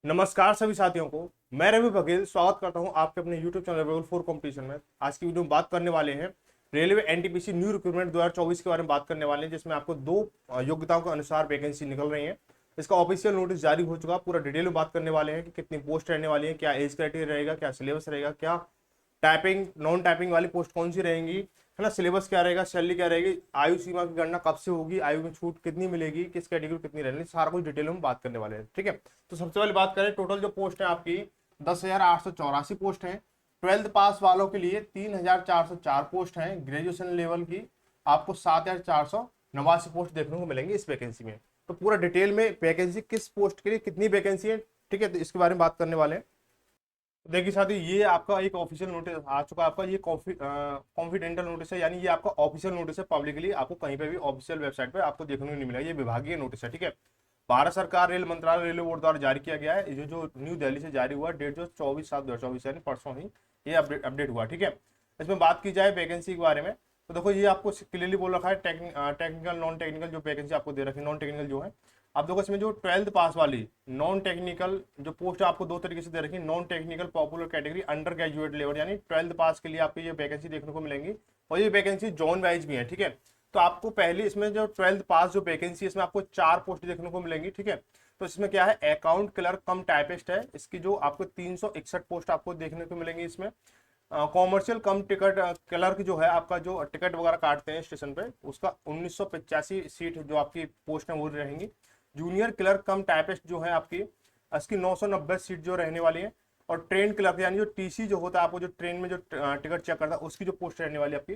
नमस्कार सभी साथियों को। मैं रवि बघेल स्वागत करता हूं आपके अपने YouTube चैनल रेवल 4 कंपटीशन में। आज की वीडियो में बात करने वाले हैं रेलवे एनटीपीसी न्यू रिक्रूटमेंट 2024 के बारे में बात करने वाले हैं, जिसमें आपको दो योग्यताओं के अनुसार वैकेंसी निकल रही है। इसका ऑफिशियल नोटिस जारी हो चुका। पूरा डिटेल में बात करने वाले हैं कि कितनी पोस्ट रहने वाली है, क्या एज क्राइटेरिया रहेगा, क्या सिलेबस रहेगा, क्या टाइपिंग नॉन टाइपिंग वाली पोस्ट कौन सी रहेंगी, है ना, सिलेबस क्या रहेगा, सैलरी क्या रहेगी, आयु सीमा की गणना कब से होगी, आयु में छूट कितनी मिलेगी, किस कैटेगरी कितनी रहने, सारा कुछ डिटेल में बात करने वाले हैं। ठीक है, तो सबसे पहले बात करें टोटल जो पोस्ट है आपकी 10,884 पोस्ट है। ट्वेल्थ पास वालों के लिए 3,404 पोस्ट है। ग्रेजुएशन लेवल की आपको 7,489 पोस्ट देखने को मिलेंगी इस वैकेंसी में। तो पूरा डिटेल में वैकेंसी किस पोस्ट के लिए कितनी वैकेंसी है, ठीक है, तो इसके बारे में बात करने वाले हैं। देखिए साथी, ये आपका एक ऑफिशियल नोटिस आ चुका है। आपका ये कॉन्फिडेंशियल नोटिस है, यानी ये आपका ऑफिशियल नोटिस है। पब्लिकली आपको कहीं पे भी ऑफिशियल वेबसाइट पे आपको देखने को नहीं मिलेगा। ये विभागीय नोटिस है, ठीक है। भारत सरकार रेल मंत्रालय रेलवे बोर्ड द्वारा जारी किया गया है। ये जो न्यू दिल्ली से जारी हुआ, डेट जो 24/7/2024 यानी परसों ही ये अपडेट हुआ, ठीक है। इसमें बात की जाए वैकेंसी के बारे में, तो देखो ये आपको क्लियरली बोल रखा है टेक्निकल नॉन टेक्निकल जो वैकेंसी आपको दे रखी है। नॉन टेक्निकल जो है, अब देखो इसमें जो ट्वेल्थ पास वाली नॉन टेक्निकल जो पोस्ट आपको दो तरीके से दे रखी है। Non technical popular category under graduate level, यानी ट्वेल्थ पास के लिए आपको ये वैकेंसी देखने को मिलेंगी। और ये वैकेंसी जोन वाइज भी है, ठीक है। तो आपको पहले इसमें जो ट्वेल्थ पास जो वैकेंसी है, इसमें आपको 4 पोस्ट देखने को मिलेंगी, ठीक है। तो इसमें क्या है, अकाउंट क्लर्क कम टाइपिस्ट है। इसकी जो आपको 361 पोस्ट आपको देखने को मिलेंगी इसमें। कॉमर्शियल कम टिकट क्लर्क जो है, आपका जो टिकट वगैरह काटते हैं स्टेशन पे, उसका 1985 सीट जो आपकी पोस्ट है वो रहेंगी। जूनियर क्लर्क कम टाइपिस्ट जो है आपकी, इसकी 990 सीट जो रहने वाली है। और ट्रेन क्लर्क यानी जो टीसी जो होता है, आपको जो ट्रेन में जो टिकट चेक करता है, उसकी जो पोस्ट रहने वाली है आपकी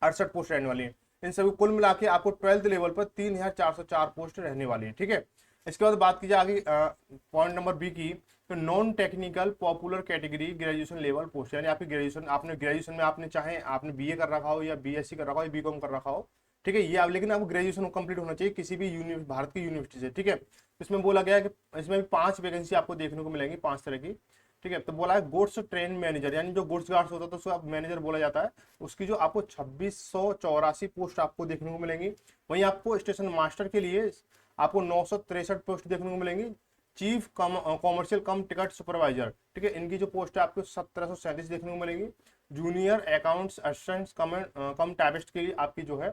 68 पोस्ट रहने वाली है। इन सभी कुल मिला के आपको ट्वेल्थ लेवल पर 3,404 पोस्ट रहने वाली है, ठीक है। इसके बाद बात की जाए आगे पॉइंट नंबर बी की, तो non technical popular category graduation level post, यानी आपकी ग्रेजुएशन, आपने ग्रेजुएशन में आपने चाहे आपने बीए कर रखा हो या बीएससी कर रखा हो या बीकॉम कर रखा हो, ठीक है। ये आप, लेकिन आपको ग्रेजुएशन कंप्लीट होना चाहिए किसी भी भारत की यूनिवर्सिटी से, ठीक है। इसमें बोला गया है कि इसमें भी 5 वैकेंसी आपको देखने को मिलेंगी, 5 तरह की, ठीक है। तो बोला है गुड्स ट्रेन मैनेजर, यानी जो गुड्स गार्ड्स होता है तो उसको आप मैनेजर बोला जाता है। उसकी जो आपको 2684 पोस्ट आपको देखने को मिलेंगी। वहीं आपको स्टेशन मास्टर के लिए आपको 963 पोस्ट देखने को मिलेंगी। चीफ कॉमर्शियल कम टिकट सुपरवाइजर, ठीक है, इनकी जो पोस्ट है आपको 1737 देखने को मिलेंगी। जूनियर अकाउंट्स असिस्टेंट कम टाइपिस्ट के लिए आपकी जो है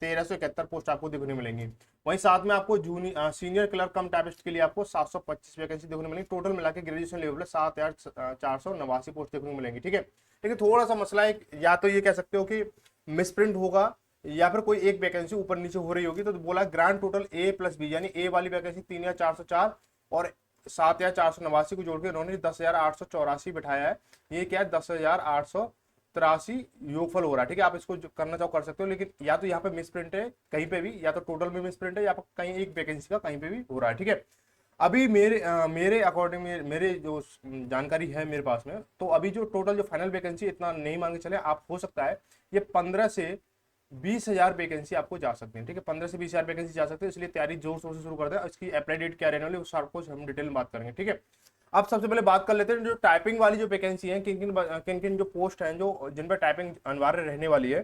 1371 पोस्ट आपको देखने मिलेंगी। वहीं साथ में आपको जूनियर सीनियर क्लर्क कम टाइपिस्ट के लिए आपको 725 वैकेंसी देखने मिलेंगी। टोटल मिला के ग्रेजुएशन लेवल में 7,489 पोस्ट देखने को मिलेंगी, ठीक है। लेकिन थोड़ा सा मसला है, या तो ये कह सकते हो कि मिसप्रिंट होगा या फिर कोई एक वैकेंसी ऊपर नीचे हो रही होगी। तो बोला grand total A plus B, यानी ए वाली वैकेंसी 3,404 और 7,489 को जोड़ के उन्होंने 10,884 बिठाया है। ये क्या है, 10,883 योगफल हो रहा है, ठीक है। आप इसको करना चाहो कर सकते हो, लेकिन या तो यहाँ पे मिस प्रिंट है कहीं पे भी, या तो टोटल में मिस प्रिंट है, या कहीं एक वैकेंसी का कहीं पे भी हो रहा है, ठीक है। अभी मेरे अकॉर्डिंग मेरे जो जानकारी है मेरे पास में, तो अभी जो टोटल जो फाइनल वैकेंसी इतना नहीं मांगे चले, आप हो सकता है ये 15 से 20,000 वैकेंसी आपको जा सकते हैं, ठीक है। 15 से 20,000 वैकेंसी जा सकते हैं, इसलिए तैयारी जोर शोर से शुरू करते हैं। इसकी अप्लाई डेट क्या रहने वाली है उस सारा कुछ हम डिटेल में बात करेंगे, ठीक है। अब सबसे पहले बात कर लेते हैं जो टाइपिंग वाली जो वैकेंसी है, किन किन जो पोस्ट हैं जो जिन पर टाइपिंग अनिवार्य रहने वाली है।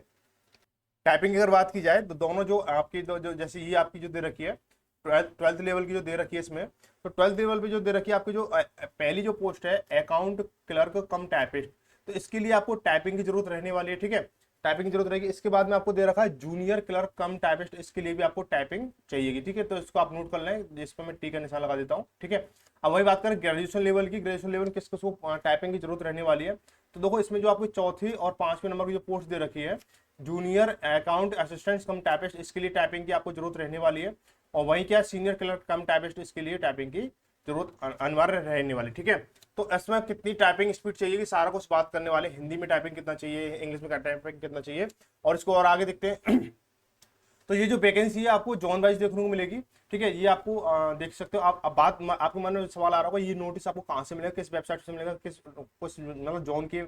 टाइपिंग की अगर बात की जाए तो दोनों जो आपकी जो जैसे ये आपकी जो दे रखी है ट्वेल्थ लेवल की जो दे रखी है इसमें, तो ट्वेल्थ लेवल पे जो दे रखी है आपकी जो पहली जो पोस्ट है अकाउंट क्लर्क कम टाइपिस्ट, तो इसके लिए आपको टाइपिंग की जरूरत रहने वाली है, ठीक है। टाइपिंग की जरूरत रहेगी। इसके बाद में आपको दे रखा है जूनियर क्लर्क कम टाइपिस्ट, इसके लिए भी आपको टाइपिंग चाहिएगी, ठीक है। तो इसको आप नोट कर लें, जिस पर मैं टी का निशान लगा देता हूँ, ठीक है। अब वही बात करें ग्रेजुएशन लेवल की, ग्रेजुएशन लेवल किस किसको टाइपिंग की जरूरत रहने वाली है, तो देखो इसमें जो आपकी चौथी और 5वें नंबर की जो पोस्ट दे रखी है जूनियर अकाउंट असिस्टेंट कम टाइपिस्ट, इसके लिए टाइपिंग की आपको जरूरत रहने वाली है। और वहीं क्या सीनियर क्लर्क कम टाइपिस्ट, इसके लिए टाइपिंग की जरूरत अनिवार्य रहने वाली, ठीक है। तो इसमें कितनी टाइपिंग स्पीड चाहिए कि सारा कुछ बात करने वाले, हिंदी में टाइपिंग कितना चाहिए, इंग्लिश में टाइपिंग कितना चाहिए, और इसको और आगे देखते हैं। तो ये जो वैकेंसी है आपको जोन वाइज देखने को मिलेगी, ठीक है। ये आपको देख सकते हो आप। अब बात आपके मन में सवाल आ रहा होगा, ये नोटिस आपको कहाँ से मिलेगा, किस वेबसाइट से मिलेगा, किस कुछ मतलब जोन के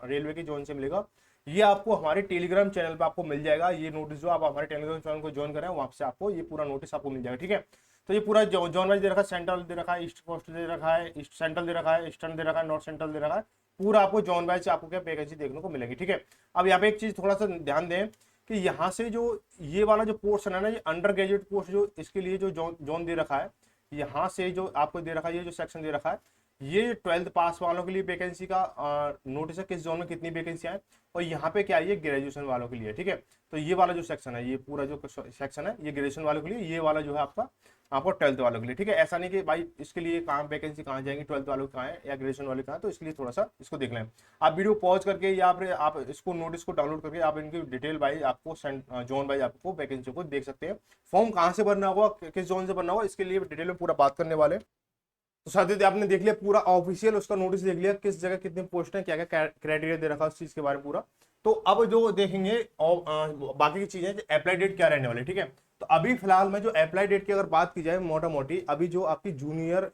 रेलवे के जोन से मिलेगा। ये आपको हमारे टेलीग्राम चैनल पे आपको मिल जाएगा। ये नोटिस जो आप हमारे टेलीग्राम चैनल को ज्वाइन करें, वहां से आपको ये पूरा नोटिस आपको मिल जाएगा, ठीक है। तो ये पूरा जोन वाइज दे रखा है, सेंट्रल दे रखा है, ईस्ट कोस्ट दे रखा है, ईस्ट सेंट्रल दे रखा है, ईस्टर्न दे रखा है, नॉर्थ सेंट्रल दे रखा है। पूरा आपको जोन वाइज आपको क्या वैकेंसी देखने को मिलेगी, ठीक है। अब यहाँ पे एक चीज थोड़ा सा ध्यान दें कि यहाँ से जो ये वाला जो पोर्शन है ना, ये अंडर ग्रेजुएट पोस्ट जो इसके लिए जो जोन दे रखा है, यहाँ से जो आपको दे रखा है, ये जो सेक्शन दे रखा है, ये 12th पास वालों के लिए वैकेंसी का नोटिस है, किस जोन में कितनी वैकेंसी है। और यहाँ पे क्या है, ये ग्रेजुएशन वालों के लिए, ठीक है। तो ये वाला जो सेक्शन है, ये पूरा जो सेक्शन है, ये ग्रेजुएशन वालों के लिए, ये वाला जो है आपका आपको 12th वालों के लिए, ठीक है। ऐसा नहीं कि भाई इसके लिए कहाँ वैकेंसी कहाँ जाएंगी, 12th वालों कहाँ है या ग्रेजुएशन वाले कहाँ है, तो इसके लिए थोड़ा सा इसको देख लें। आप वीडियो पॉज करके या फिर आप इसको नोटिस को डाउनलोड करके आप इनकी डिटेल वाइज आपको जोन वाइज आपको वैकेंसी को देख सकते हैं। फॉर्म कहाँ से भरना होगा, किस जोन से भरना होगा, इसके लिए डिटेल में पूरा बात करने वाले। तो साथियों आपने देख लिया पूरा ऑफिशियल उसका नोटिस देख लिया, किस जगह कितने पोस्ट है, क्या क्या क्राइटेरिया दे रखा है उस चीज के बारे में पूरा। तो अब जो देखेंगे और बाकी की चीजें, अप्लाई डेट क्या रहने वाली, ठीक है। तो अभी फिलहाल में जो अप्लाई डेट की अगर बात की जाए मोटा मोटी, अभी जो आपकी जूनियर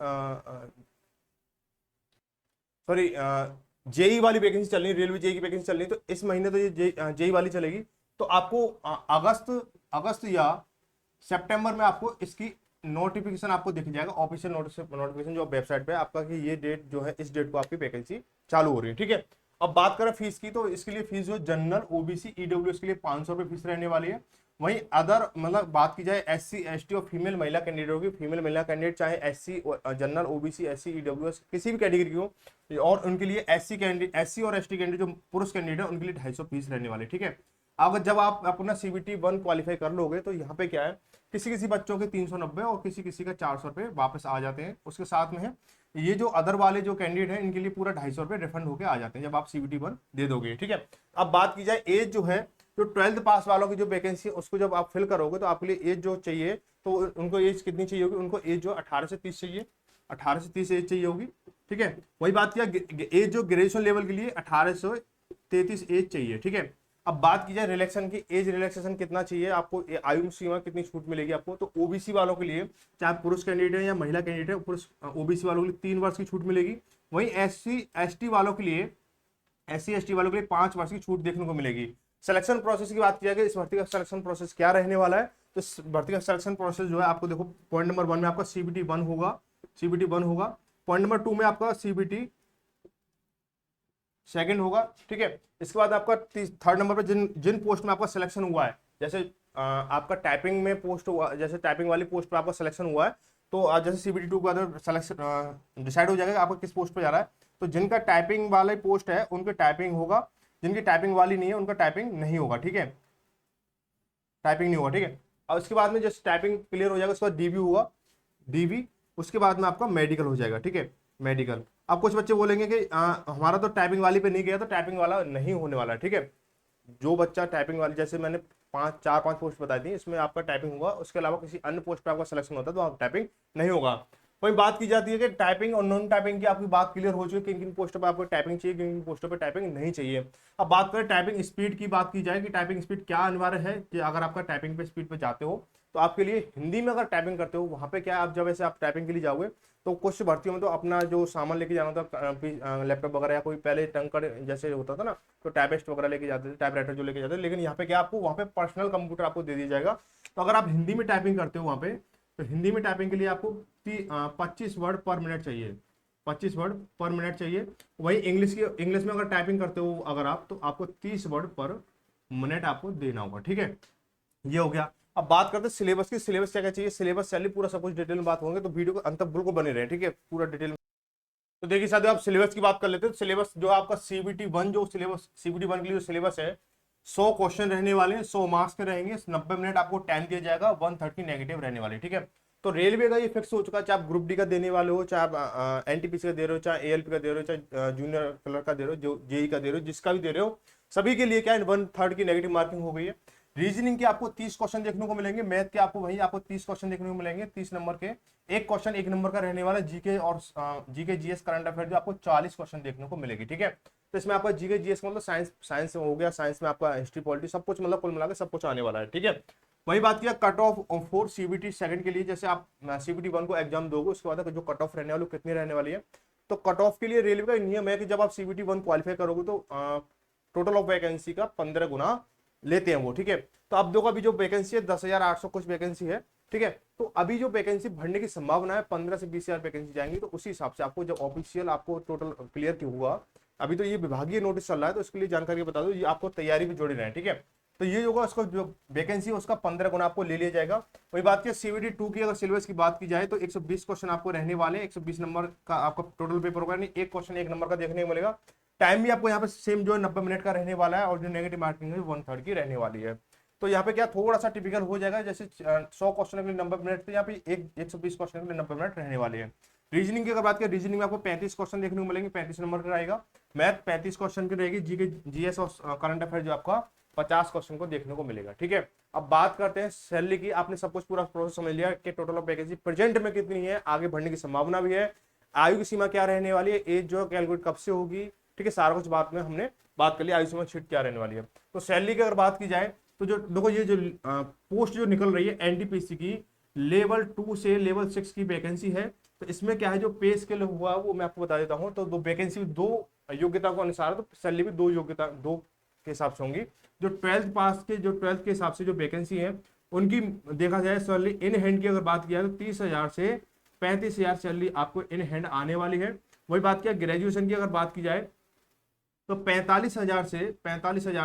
सॉरी जेई वाली वैकेंसी चल रही है, रेलवे जेई की वैकेंसी चल रही है, तो इस महीने तो ये जेई वाली चलेगी। तो आपको अगस्त या सितंबर में आपको इसकी नोटिफिकेशन आपको दिख जाएगा, ऑफिशियल नोटिफिकेशन जो वेबसाइट पे आपका कि ये डेट जो है, इस डेट को आपकी वैकेंसी चालू हो रही है, ठीक है। अब बात करें फीस की, तो इसके लिए फीस जो जनरल ओबीसी ईडब्ल्यूएस के लिए 500 रुपये फीस रहने वाली है। वहीं अदर मतलब बात की जाए एससी एसटी और फीमेल महिला कैंडिडेट होगी, फीमेल महिला कैंडिडेट चाहे SC general OBC SC EWS किसी भी कैटेगरी की हो, और उनके लिए एससी और एसटी कैंडिडेट जो पुरुष कैंडिडेट है उनके लिए 250 फीस रहने वाली, ठीक है। अगर जब आप अपना CBT 1 क्वालिफाई कर लोगे तो यहाँ पे क्या है, किसी किसी बच्चों के 390 और किसी किसी का 400 रुपये वापस आ जाते हैं। उसके साथ में है ये जो अदर वाले जो कैंडिडेट हैं इनके लिए पूरा 250 रुपये रिफंड होकर आ जाते हैं जब आप CBT 1 दे दोगे, ठीक है। अब बात की जाए एज जो है, जो 12th पास वालों की जो वैकेंसी है उसको जब आप फिल करोगे तो आपके लिए एज जो चाहिए, तो उनको एज कितनी चाहिए होगी, उनको एज जो 18 से 30 चाहिए, 18 से 30 एज चाहिए होगी, ठीक है। वही बात किया एज जो ग्रेजुएशन लेवल के लिए 18 से 33 एज चाहिए, ठीक है। अब बात की जाए रिलैक्सेशन की, एज रिलैक्सेशन कितना चाहिए आपको, आयु सीमा कितनी छूट मिलेगी आपको, तो ओबीसी वालों के लिए चाहे पुरुष कैंडिडेट है या महिला कैंडिडेट है, पुरुष ओबीसी वालों के लिए 3 वर्ष की छूट मिलेगी। वहीं एससी वालों के लिए 5 वर्ष की छूट देखने को मिलेगी। सिलेक्शन प्रोसेस की बात की जाए, इस भर्ती का सिलेक्शन प्रोसेस क्या रहने वाला है, तो इस भर्ती का सिलेक्शन प्रोसेस जो है आपको देखो, पॉइंट नंबर 1 में आपका CBT 1 होगा, पॉइंट नंबर 2 में आपका CBT 2 होगा, ठीक है। इसके बाद आपका 3rd नंबर पर जिन पोस्ट में आपका सिलेक्शन हुआ है, जैसे आपका टाइपिंग में पोस्ट हुआ, जैसे टाइपिंग वाली पोस्ट पर आपका सिलेक्शन हुआ है, तो जैसे CBT 2 के बाद सिलेक्शन डिसाइड हो जाएगा आपका किस पोस्ट पर जा रहा है। तो जिनका टाइपिंग वाला पोस्ट है उनकी टाइपिंग होगा, जिनकी टाइपिंग वाली नहीं है उनका टाइपिंग नहीं होगा, ठीक है, टाइपिंग नहीं होगा, ठीक है। और उसके बाद में जैसे टाइपिंग क्लियर हो जाएगा उसके बाद DV होगा, DV उसके बाद में आपका मेडिकल हो जाएगा, ठीक है, मेडिकल। अब कुछ बच्चे बोलेंगे कि हमारा तो टाइपिंग वाली पे नहीं गया, तो टाइपिंग वाला नहीं होने वाला, ठीक है। जो बच्चा टाइपिंग वाली, जैसे मैंने 4-5 पोस्ट बताई थी, इसमें आपका टाइपिंग होगा, उसके अलावा किसी अन्य पोस्ट पर आपका सिलेक्शन होता है तो आप टाइपिंग नहीं होगा। वही बात की जाती है कि टाइपिंग और नॉन टाइपिंग की आपकी बात क्लियर हो चुकी है, किन किन पोस्टों पर आपको टाइपिंग चाहिए, किन किन पोस्टों पर टाइपिंग नहीं चाहिए। अब बात करें टाइपिंग स्पीड की, बात की जाए कि टाइपिंग स्पीड क्या अनिवार्य है, कि अगर आपका टाइपिंग पे स्पीड पे जाते हो तो आपके लिए हिंदी में अगर टाइपिंग करते हो, वहां पे क्या आप जब ऐसे आप टाइपिंग के लिए जाओगे तो कुछ भर्तियों में तो अपना जो सामान लेके जाना होता, लैपटॉप वगैरह या कोई पहले टंकर जैसे होता था ना, तो टाइपिस्ट वगैरह लेके जाते थे, टाइपराइटर जो लेके जाते थे। लेकिन यहाँ पे क्या आपको वहाँ पे पर्सनल कंप्यूटर आपको दे दिया जाएगा। तो अगर आप हिंदी में टाइपिंग करते हो वहाँ पे, तो हिंदी में टाइपिंग के लिए आपको 25 वर्ड पर मिनट चाहिए, 25 वर्ड पर मिनट चाहिए। वही इंग्लिश में अगर टाइपिंग करते हो अगर आप, तो आपको 30 वर्ड पर मिनट आपको देना होगा, ठीक है। ये हो गया। अब बात करते हैं सिलेबस की, सिलेबस क्या क्या चाहिए, सिलेबस चलिए पूरा सब कुछ डिटेल में बात होंगे, तो वीडियो को अंत तक बिल्कुल बने रहे, ठीक है, पूरा डिटेल में। तो देखिए साथियों, आप सिलेबस की बात कर लेते हैं। सिलेबस जो आपका CBT 1 जो सिलेबस, CBT 1 के लिए जो सिलेबस है, 100 क्वेश्चन रहने वाले हैं, 100 मार्क्स के रहेंगे, 90 मिनट आपको टाइम दिया जाएगा, 130 नेगेटिव रहने वाले, ठीक है। तो रेलवे का ये फिक्स हो चुका है, चाहे आप ग्रुप डी का देने वाले हो, चाहे आप NTPC का दे रहे हो, चाहे ALP का दे रहे हो, चाहे जूनियर क्लर्क का दे रहे हो, जो जेई का दे रहे हो, जिसका भी दे रहे हो, सभी के लिए क्या है 1/3 की नेगेटिव मार्किंग हो गई है। रीजनिंग के आपको 30 क्वेश्चन देखने को मिलेंगे, मैथ के आपको वही आपको 30 क्वेश्चन देखने को मिलेंगे, 30 नंबर के। एक क्वेश्चन 1 नंबर का रहने वाला, जीके और जीके जीएस करंट अफेयर जो आपको 40 क्वेश्चन देखने को मिलेगी, ठीक है। तो इसमें आपका जीके जीएस मतलब साइंस हो गया, साइंस में आपका हिस्ट्री पॉलिटी सब कुछ, मतलब कुल मिलाकर सब कुछ आने वाला है, ठीक है। वही बात किया कट ऑफ फॉर CBT 2 के लिए, जैसे आप CBT 1 को एग्जाम दोगे उसके बाद जो कट ऑफ रहने वाली कितनी रहने वाली है। तो कट ऑफ के लिए रेलवे का नियम है कि जब आप CBT 1 क्वालिफाई करोगे तो टोटल ऑफ वैकेंसी का 15 गुना लेते हैं वो, ठीक है। तो अब देखो अभी जो वैकेंसी है 10,800 कुछ वैकेंसी है, ठीक है। तो अभी जो वैकेंसी भरने की संभावना है 15 से 20,000 वैकेंसी जाएंगी। तो उसी हिसाब से आपको जब ऑफिशियल आपको टोटल क्लियर क्यों हुआ, अभी तो ये विभागीय नोटिस चल रहा है, तो इसके लिए जानकारी बता दो, ये आपको तैयारी भी जोड़े रहे, ठीक है। तो ये होगा उसको जो वैकेंसी है उसका 15 गुना आपको ले लिया जाएगा। वही बात की CVT 2 की अगर सिलेबस की बात की जाए तो 120 क्वेश्चन आपको रहने वाले हैं, 120 नंबर का आपका टोटल पेपर होगा, नहीं एक क्वेश्चन 1 नंबर का देखने को मिलेगा। टाइम भी आपको यहाँ पे सेम जो है 90 मिनट का रहने वाला है, और जो नेगेटिव मार्किंग है 1/3 की रहने वाली है। तो यहाँ पे क्या थोड़ा सा टिपिकल हो जाएगा, जैसे 100 क्वेश्चन के लिए 90 मिनट, तो यहाँ पे 120 क्वेश्चन के लिए 90 मिनट रहने वाले हैं। रीजनिंग की अगर बात करें, रीजनिंग में आपको 35 क्वेश्चन देखने को मिलेंगे, 35 नंबर का रहेगा। मैथ 35 क्वेश्चन की रहेगी, जीएस और करंट अफेयर जो आपका 50 क्वेश्चन को देखने को मिलेगा, ठीक है। अब बात करते हैं सैलरी की। आपने सब कुछ पूरा प्रोसेस समझ लिया कि टोटल ऑफ वैकेंसी प्रेजेंट में कितनी है, आगे बढ़ने की संभावना भी है, आयु की सीमा क्या रहने वाली है, एज जो कैलकुलेट कब से होगी, ठीक है, सारा कुछ बात में हमने बात कर लिया। आयु सीमा शीट क्या रहने वाली है। तो सैलरी की अगर बात की जाए तो जो देखो ये जो पोस्ट जो निकल रही है एनटीपीसी की, लेवल 2 से लेवल 6 की वैकेंसी है। तो इसमें क्या है, जो पे स्केल हुआ वो मैं आपको बता देता हूँ। तो दो वैकेंसी, दो योग्यता को अनुसार, तो सैलरी भी दो योग्यता, दो के हिसाब से होंगी। जो 12th पास के, जो 12th के हिसाब से जो वैकेंसी है उनकी देखा जाए सैलरी इन हैंड की अगर बात किया तो 30,000 से 35,000 सैलरी आपको इन हैंड आने वाली है। वही बात किया ग्रेजुएशन की अगर बात की जाए तो 45,000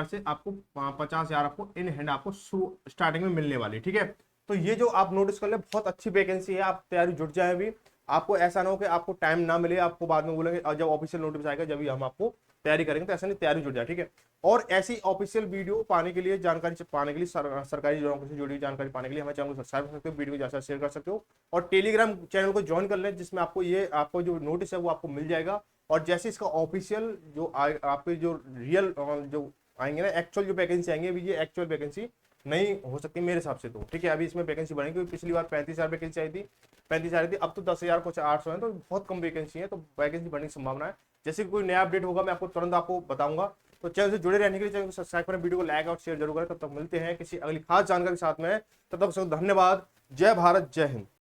से आपको 50,000 आपको इन हैंड आपको स्टार्टिंग में मिलने वाली, ठीक है। तो ये जो आप नोटिस कर ले, बहुत अच्छी वैकेंसी है, आप तैयारी जुट जाए अभी। आपको ऐसा ना हो कि आपको टाइम ना मिले, आपको बाद में बोलेंगे और जब ऑफिशियल नोटिस आएगा जब भी हम आपको तैयारी करेंगे, तो ऐसा नहीं, तैयारी जुट जाए, ठीक है। और ऐसी ऑफिशियल वीडियो पाने के लिए, जानकारी पाने के लिए, सरकारी नौकरी से जुड़ी जानकारी पाने के लिए हमारे चैनल को सब्सक्राइब कर सकते हो, वीडियो को ज्यादा शेयर कर सकते हो, और टेलीग्राम चैनल को ज्वाइन कर लें, जिसमें आपको ये आपको जो नोटिस है वो आपको मिल जाएगा। और जैसे इसका ऑफिशियल जो आपके जो रियल जो आएंगे ना, एक्चुअल जो वैकेंसी आएंगे, अभी ये एक्चुअल वैकेंसी नहीं हो सकती मेरे हिसाब से, तो ठीक है। अभी इसमें वैकेंसी बढ़ेगी, क्योंकि पिछली बार 35,000 वैकेंसी आई थी, 35,000 थी, अब तो 10,000 कुछ 800 है, तो बहुत कम वैकेंसी है, तो वैकेंसी बढ़ने की संभावना है। जैसे कोई नया अपडेट होगा मैं आपको तुरंत आपको बताऊंगा। तो चैनल से जुड़े रहने के लिए चैनल को सब्सक्राइब करें, वीडियो को लाइक और शेयर जरूर करें। तब तक मिलते हैं किसी अगली खास जानकारी के साथ में, तब तक धन्यवाद। जय भारत, जय हिंद।